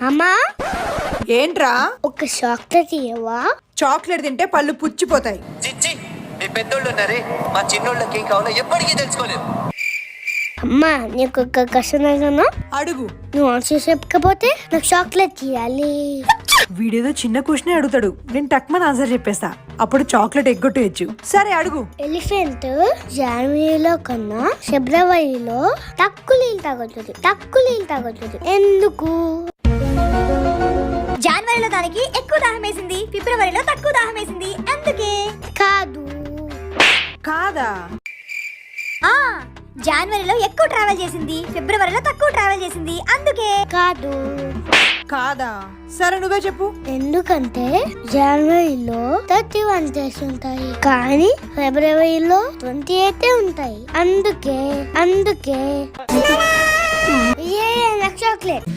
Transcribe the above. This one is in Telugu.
అమ్మా ఏంట్రా? ఒక చాక్లెట్ ఇవ్వవా? చాక్లెట్ తింటే పళ్ళు పుచ్చిపోతాయి. చిచ్చి, మీ పెద్దోళ్ళు ఉన్నారే, మా చిన్నోళ్ళకి ఏం కావాలో ఎప్పటికీ తెలుసుకోలేదు. అమ్మా నీకు ఒక కష్టం అడుగు. నువ్వు ఆన్సర్ చెప్పకపోతే నాకు చాక్లెట్ ఇవ్వాలి. వీడేదో చిన్న క్వశ్చన్ అడుగుతాడు, నేను టక్మన్ ఆన్సర్ చెప్పేస్తా. అప్పుడు చాక్లెట్ ఎగ్గొట్టేయచ్చు. సరే అడుగు. ఎలిఫెంట్ జనవరిలో కన్నా ఫిబ్రవరిలో తక్కువ నీళ్ళు తాగుతుంది. ఎందుకు? జనవరిలో దానికి ఎక్కువ దాహం వేసింది, ఫిబ్రవరిలో తక్కువ దాహం వేసింది, అందుకే. కాదా? జనవరిలో ఎక్కువ ట్రావెల్ చేసింది, ఫిబ్రవరిలో తక్కువ ట్రావెల్ చేసింది, అందుకే. కాదా? సరే నువ్వే చెప్పు. ఎందుకంటే జనవరిలో 31 డేస్ ఉంటాయి, కానీ ఫిబ్రవరిలో 28 ఉంటాయి. అందుకే నాకు చాక్లెట్.